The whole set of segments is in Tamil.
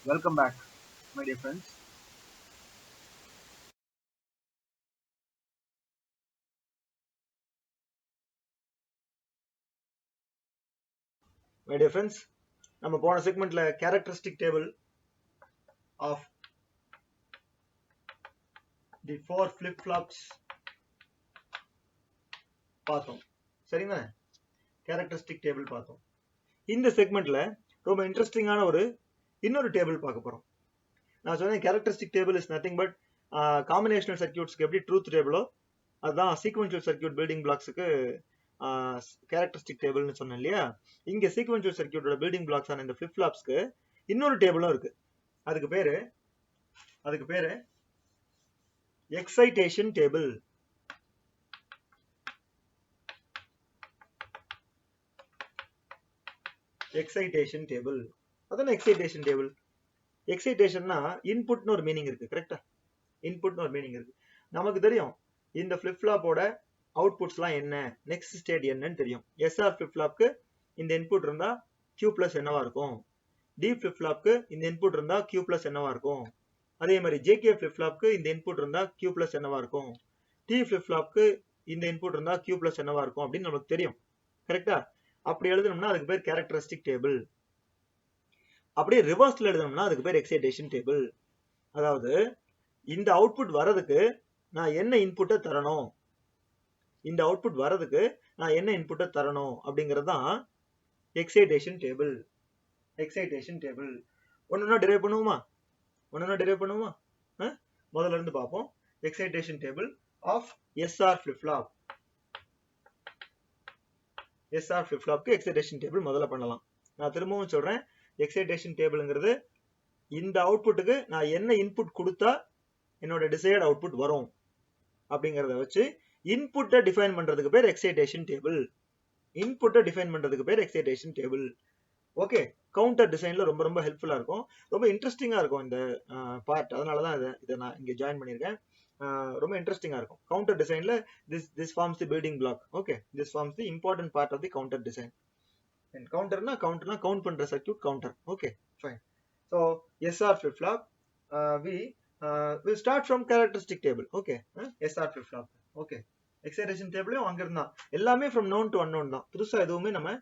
Welcome back, my dear friends. My dear friends, நம்ம போன செக்மெண்ட்ல characteristic table of the 4 flip flops பார்த்தோம். சரிங்களா? கேரக்டரிஸ்டிக் டேபிள் பார்த்தோம். இந்த செக்மெண்ட்ல ரொம்ப இன்ட்ரெஸ்டிங்கான இன்னொரு டேபிள் பார்க்க போறோம். நான் சொன்னேன் characteristic table is nothing but combinational சர்க்யூட்ஸ்க்கு எப்படி ட்ரூத் டேபிளோ அதுதான் சீக்வென்ஷியல் சர்க்யூட் பில்டிங் பிளாக்ஸுக்கு கேரக்டரிஸ்டிக் டேபிள்னு சொன்னேன் இல்லையா? இங்க சீக்வென்ஷியல் சர்க்யூட்டோட பில்டிங் பிளாக்ஸ் ஆன இந்த ஃபிளிப் ஃப்ளாப்ஸ்க்கு இன்னொரு டேபிளும் இருக்கு. அதுக்கு பேரு எக்ஸைட்டேஷன் டேபிள். எக்ஸைட்டேஷன் டேபிள் அதான எக்ஸைட்டேஷன் டேபிள். எக்ஸைட்டேஷன்னா இன்புட்னு ஒரு மீனிங் இருக்கு, கரெக்டா? இன்புட்னு ஒரு மீனிங் இருக்கு. நமக்கு தெரியும் இந்த ஃபிளிப் ஃப்ளாப்போட அவுட்புட்ஸ்லாம் என்ன, நெக்ஸ்ட் ஸ்டேட் என்னன்னு தெரியும். எஸ்ஆர் ஃபிளிப் ஃப்ளாப்க்கு இந்த இன்புட் இருந்தா Q பிளஸ் என்னவா இருக்கும், டி ஃபிளிப் ஃப்ளாப்க்கு இந்த இன்புட் இருந்தா Q பிளஸ் என்னவா இருக்கும், அதே மாதிரி ஜேகே ஃபிளிப் ஃப்ளாப்க்கு இந்த இன்புட் இருந்தா Q பிளஸ் என்னவா இருக்கும், டி ஃபிளிப் ஃப்ளாப்க்கு இந்த இன்புட் இருந்தா Q பிளஸ் என்னவா இருக்கும் அப்படின்னு நமக்கு தெரியும், கரெக்டா? அப்படி எழுதணும்னா அதுக்கு பேர் கேரக்டரிஸ்டிக் டேபிள். அப்படியே ரிவர்ஸ்ல எழுதணும்னா அதுக்கு பேர் எக்ஸைட்டேஷன் டேபிள். அதாவது இந்த அவுட்புட் வரதுக்கு நான் என்ன இன்புட்டை தரணும், இந்த அவுட்புட் வரதுக்கு நான் என்ன இன்புட்டை தரணும் அப்படிங்கிறது தான் எக்ஸைட்டேஷன் டேபிள். எக்ஸைட்டேஷன் டேபிள் ஒன்னொன்னா டிரைவ் பண்ணுவோமா? முதல்ல இருந்து பார்ப்போம். Excitation table of SR flip flop. SR flip ஃப்ளாப்க்கு எக்ஸைட்டேஷன் டேபிள் முதல்ல பண்ணலாம். நான் திரும்பவும் சொல்றேன், எக்ஸைட்டேஷன் டேபிள்ங்கிறது இந்த அவுட்புட்டுக்கு நான் என்ன இன்புட் கொடுத்தா என்னோட டிசைர்ட் அவுட்புட் வரும் அப்படிங்கறத வச்சு இன்புட்டை டிஃபைன் பண்றதுக்கு பேர் எக்ஸைட்டேஷன் டேபிள். இன்புட்டை டிஃபைன் பண்றதுக்கு பேர் எக்ஸைட்டேஷன் டேபிள். ஓகே, கவுண்டர் டிசைன்ல ரொம்ப ரொம்ப ஹெல்ப்ஃபுல்லா இருக்கும், ரொம்ப இன்ட்ரெஸ்டிங்கா இருக்கும் இந்த பார்ட். அதனால தான் இதை நான் இங்க ஜாயின் பண்ணியிருக்கேன். ரொம்ப இன்ட்ரெஸ்டிங்கா இருக்கும். கவுண்டர் டிசைன்ல this forms the building block. Okay, this forms the important part of the counter design. And counterனா கவுண்ட் பண்ற circuit counter. Okay, fine. So SR flip flop we will start from characteristic table. Okay, SR flip flop. Okay, excitation table அங்க இருந்தா எல்லாமே from known to unknown தான். புதுசா எதுவுமே நம்ம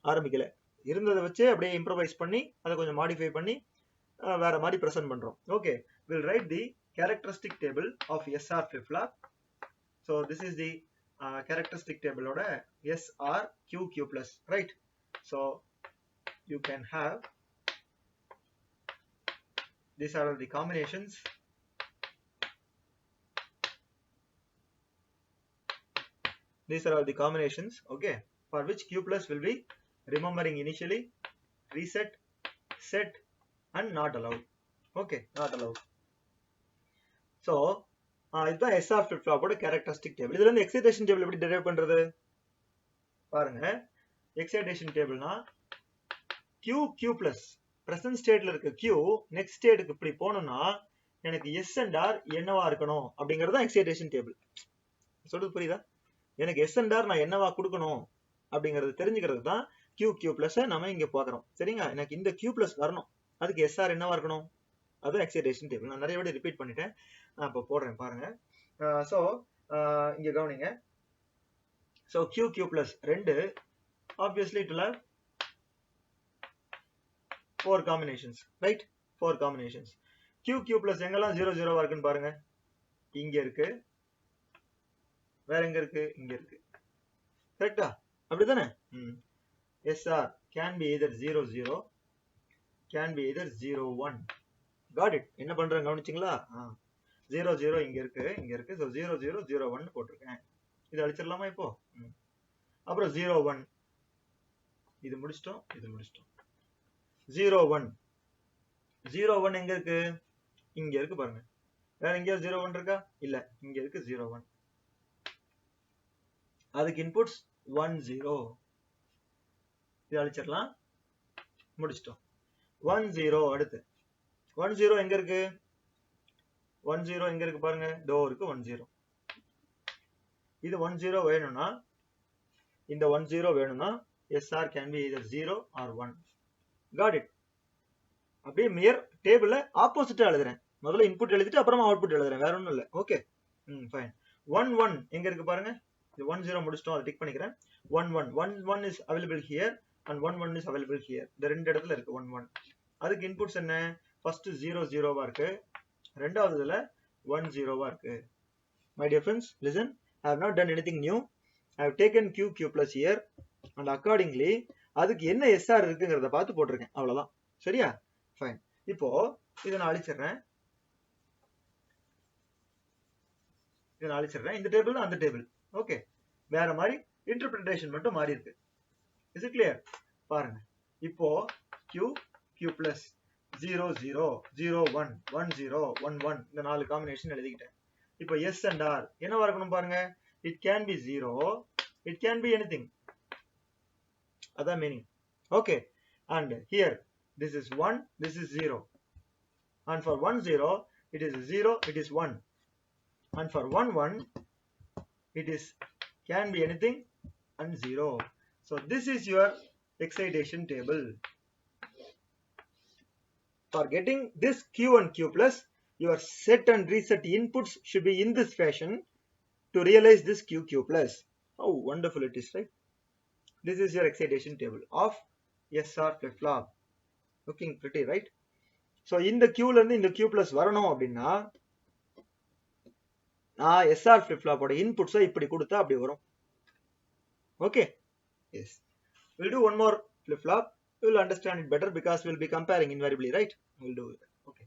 ஆரம்பிக்கல. இருந்ததை வச்சே அப்படியே இம்ப்ரோவைஸ் பண்ணி அதை கொஞ்சம் மாடிஃபை பண்ணி வேற மாதிரி பிரசன்ட் பண்றோம். Okay, will right the characteristic table of SR flip flop. So this is the characteristic table oda SR Q plus, right? So you can have these are all the combinations. These are all the combinations, okay, for which Q plus will be remembering initially, reset, set and not allowed. Okay, not allowed. So இதுதான் SR flip flop ஓட characteristic table. இதுல இருந்து excitation table எப்படி derive பண்றது பாருங்க. excitation tableனா Q plus present stateல இருக்க Q next stateக்கு இப்படி போகணும்னா எனக்கு S and R என்னவா இருக்கணும் அப்படிங்கிறது தான் excitation table. சொல்றது புரியுதா? எனக்கு S and R நான் என்னவா கொடுக்கணும் அப்படிங்கிறது தெரிஞ்சுக்கிறது தான் Q plus நம்ம இங்க பாக்குறோம். சரிங்களா? எனக்கு இந்த Q plus வரணும், அதுக்கு SR என்னவா இருக்கணும், அது எக்ஸைட்டேஷன் டேபிள். நான் நிறைய வாட்டி ரிப்பீட் பண்ணிட்டேன், நான் இப்போ போடுறேன் பாருங்க. ஸோ இங்க கவனிங்க. So Q plus 2 obviously it will have 4 combinations, right? 4 combinations. Q plus எங்கெல்லாம் 0 0 இருக்குன்னு பாருங்க. இங்க இருக்கு, வேற எங்க இருக்கு, இங்க இருக்கு, கரெக்டா? அப்படிதானே? SR can be either 0 0, can be either 0 1. Got it? என்ன பண்றேன் கவனிச்சிங்களா? 0 0 இங்க இருக்கு. ஸோ 0 0 0 1 போட்டிருக்கேன். இது அழிச்சிடலாமா இப்போ? அப்புறம் 0 1 இது முடிச்சிட்டோம். 0 1 0 1 எங்க இருக்கு? இங்க இருக்கு பாருங்க. வேற எங்கேயாவது 0 1 இருக்கா? இல்ல, இங்க இருக்கு 0 1. அதுக்கு இன்புட்ஸ் 1 0. இது அழிச்சிடலாம், முடிச்சிட்டோம். 1 0 அடுத்து 1 0 எங்க இருக்கு? 1 0 எங்க இருக்கு பாருங்க, தோ இருக்கு 1 0. இது 1 0 வேணும்னா, இந்த 1 0 வேணும்னா SR can be either 0 or 1. Got it? அப்படியே மியர் டேபிள்ல ஆப்போசிட்டா எழுதுறேன். முதல்ல இன்புட் எழுதிட்டு அப்புறமா அவுட்புட் எழுதுறேன், வேற ஒன்றும் இல்லை. Okay, fine. 1 1 எங்க இருக்கு பாருங்க, இது 1 0 முடிச்சிட்டோம், அதை டிக் பண்ணிக்கிறேன். 1 1 1 1 is available here and 1 1 is available here. இந்த ரெண்டு இடத்துல இருக்கு 1 1. அதுக்கு இன்புட்ஸ் என்ன, ஃபர்ஸ்ட் 0 0வா இருக்கு, ரெண்டாவதுல 1 0வா இருக்கு. My dear friends, listen, I have not done anything new. I have taken q plus here and accordingly அதுக்கு என்ன SR இருக்குங்கிறத பார்த்து போட்டிருக்கேன், அவ்வளவுதான். சரியா, ஃபைன். இப்போ இதை நான் அழிச்சிடுறேன், இந்த டேபிள் அந்த டேபிள். ஓகே, வேற மாதிரி இன்டர்பிரேஷன் மட்டும் மாறி இருக்கு. Is it clear? பாருங்க, இப்போ q plus 0 0 0 1 1 0 1 1 இந்த 4 காம்பினேஷன் எழுதிக்கிட்டேன். இப்போ S and R என்னவா இருக்கணும் பாருங்க, it can be 0, it can be anything. அதான் meaning. Okay, and here this is 1, this is 0, and for 1 0 it is 0, it is 1, and for 1 1 it is can be anything and 0. So this is your excitation table. For getting this q and q plus, your set and reset inputs should be in this fashion to realize this q plus. How wonderful it is, right? This is your excitation table of SR flip-flop. Looking pretty, right? So in the q ல இருந்து இந்த q plus வரணும் அப்படின்னா நான் SR flip-flop ஓட inputs இப்படி கொடுத்தா அப்படி வரும். Okay, yes, we'll do one more flip-flop. You will understand it better because we'll be comparing invariably, right? We'll do it. Okay.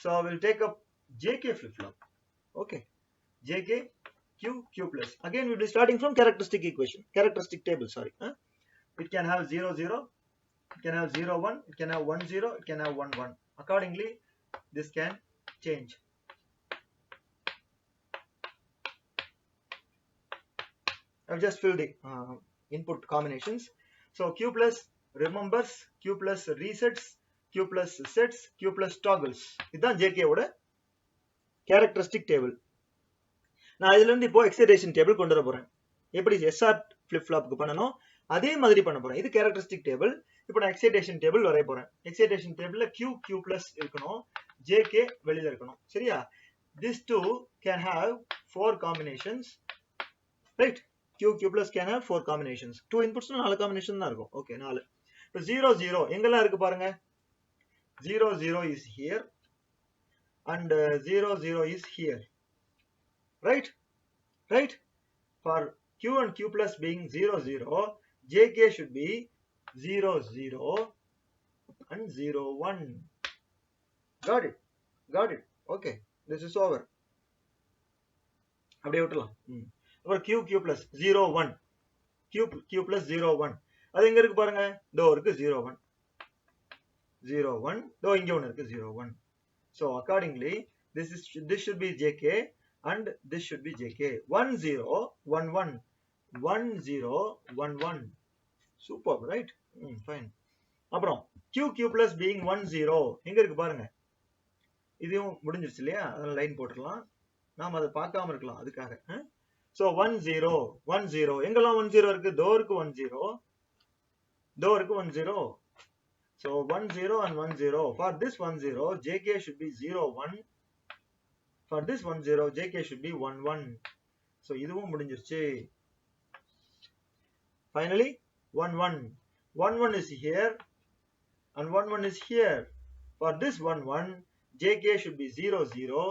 So we'll take up JK flip-flop. Okay, JK q plus. Again we'll be starting from characteristic equation, characteristic table, sorry. It can have 0 0, it can have 0 1, it can have 1 0, it can have 1 1. Accordingly this can change. I've just filled the input combinations. So q plus remembers, q plus resets, q plus sets, q plus toggles. இதுதான் JK ஓட characteristic table. நான் இதுல இருந்து இப்போ excitation table கொண்டு வர போறேன். எப்படி SR flip flopக்கு பண்ணனும் அதே மாதிரி பண்ண போறேன். இது characteristic table. இப்போ நான் excitation table வரைய போறேன். excitation tableல q plus இருக்கணும், JK வெளியில இருக்கணும். சரியா? These two can have 4 combinations, right? q plus can have 4 combinations. 2 inputs 4 combination தான் இருக்கும். ஓகே, 4. இப்போ 0 0 எங்கெல்லாம் இருக்கு பாருங்க. 0 0 is here and 0 0 is here. Right? Right? For q and q plus being 0 0, JK should be 0 0 and 0 1. Got it? Got it? Okay, this is over. அப்படியே விட்டுலாம். அப்புறம் q plus 0 1, q plus 0 1 அது எங்க இருக்கு பாருங்க, இதோ இருக்கு 0 1 0 1, இதோ இங்க ஒன்னு இருக்கு 0 1. So accordingly this should be JK and this should be JK. 1 0 1 1 1 0 1 1. Superb, right? Fine. அப்புறம் q plus being 1 0 எங்க இருக்கு பாருங்க, இதுவும் முடிஞ்சிருச்சு இல்லையா, அதனால லைன் போட்டுடலாம், நாம அதை பார்க்காம இருக்கலாம் அதுக்காக. So 1 0 1 0 எங்கெல்லாம் 1 0 இருக்கு, தோ இருக்கு 1 0, தோ இருக்கு 1 0. So 1 0 and 1 0. For this 1 0, JK should be 0 1. For this 1 0, JK should be 1 1. So இதுவும் முடிஞ்சிருச்சு. Finally 1 1 1 1 is here and 1 1 is here. For this 1 1, JK should be 0 0.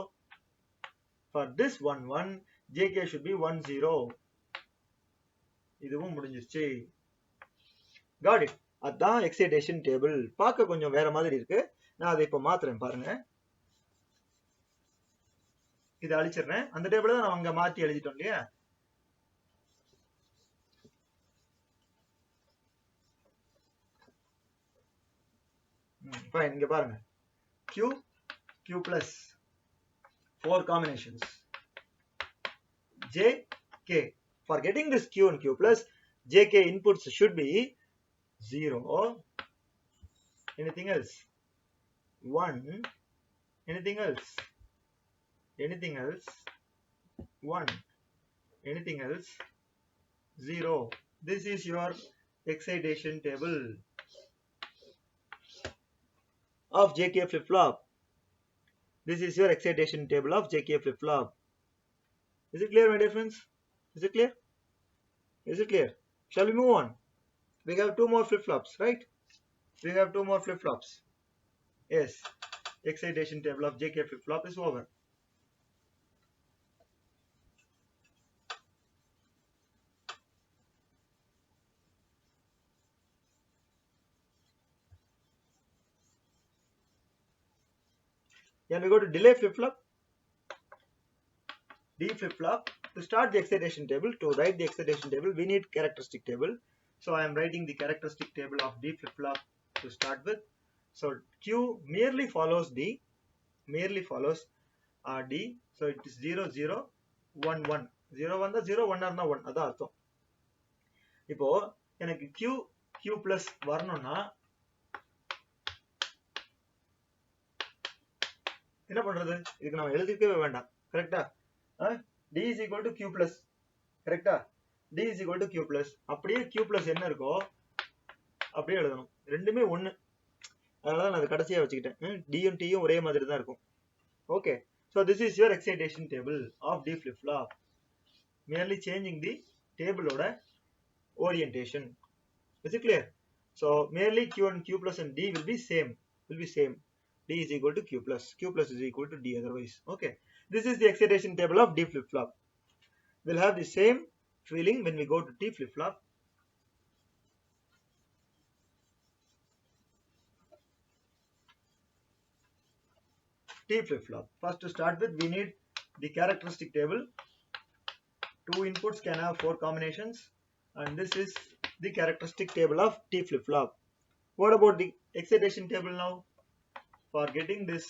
For this 1 1, JK should be 1 0. இதுவும் முடிஞ்சிருச்சு. Got it? அதான் excitation table. பார்க்க கொஞ்சம் வேற மாதிரி இருக்கு, நான் அதை இப்ப மாத்துறேன் பாருங்க. இதை அழிச்சிடுறேன், அந்த டேபிள தான் நான் அங்க மாத்தி எழுதிட்டோம் இல்லையா. fine, இங்க பாருங்க, q plus 4 combinations, JK. For getting this q and q plus, JK inputs should be 0, anything else? 1, anything else? Anything else? 1, anything else? 0. This is your excitation table of JK flip-flop. This is your excitation table of JK flip-flop. Is it clear, my dear friends? Is it clear? Is it clear? Shall we move on? We have 2 more flip-flops, right? We have 2 more flip-flops. Yes, excitation table of JK flip-flop is over. Then we go to delay flip-flop. D flip-flop. To start the excitation table, to write the excitation table, we need characteristic table. So I am writing the characteristic table of D flip-flop to start with. So Q merely follows D, merely follows D. So it is 0, 0, 1, 1. 0 1 0 1 arna 1. அதான் அர்த்தம். இப்போ எனக்கு Q plus வரணும்னா என்ன பண்றது? இதுக்கு நம்ம எழுதிக்கவே வேண்டாம். கரெக்ட்டா? D is equal to Q plus. கரெக்ட்டா? D is equal to Q plus. அப்படியே Q plus என்ன இருக்கோ அப்படியே எழுதணும். ரெண்டுமே ஒண்ணு. அதனால நான் அதை கடைசியா வச்சுக்கிட்டேன். D யும் T யும் ஒரே மாதிரி தான் இருக்கும். Okay. So this is your excitation table of D flip flop. Merely changing the table order orientation. Is it clear? So merely Q and Q plus and D will be same. D is equal to Q plus. Q plus is equal to D otherwise. Okay. This is the excitation table of D flip flop. We'll have the same feeling when we go to T flip flop. T flip flop. First to start with, we need the characteristic table. 2 inputs can have 4 combinations, and this is the characteristic table of T flip flop. What about the excitation table now? For getting this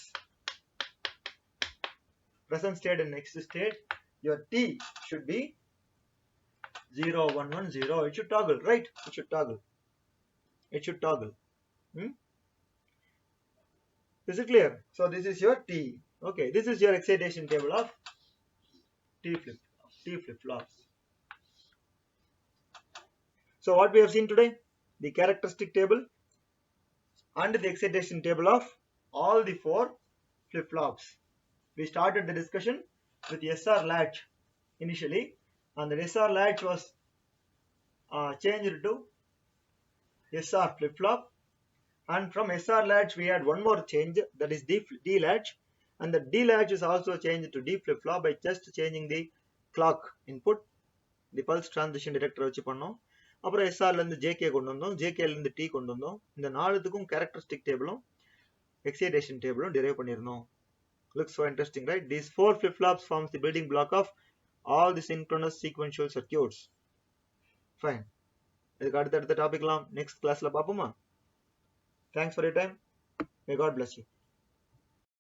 present state and next state, your T should be 0 1 1 0. It should toggle, right? It should toggle. It should toggle. Is it clear? So this is your T. Okay, this is your excitation table of T flip flop. So what we have seen today, the characteristic table and the excitation table of all the 4 flip flops. We started the discussion with SR latch initially, and the SR latch was changed to SR flip flop, and from SR latch we had one more change, that is D latch, and the D latch is also changed to D flip flop by just changing the clock input, the pulse transition detector வச்சு பண்ணோம். அப்புறம் SRல இருந்து JK கொண்டு வந்தோம், JKல இருந்து T கொண்டு வந்தோம். இந்த நாலுத்துக்கும் characteristic tableம் excitation tableம் derive பண்ணிருந்தோம். Looks so interesting, right? These 4 flip-flops forms the building block of all the synchronous sequential circuits. Fine. இதுக்கு அடுத்த டாபிக்லாம் next classல பாப்போமா? Thanks for your time. May God bless you.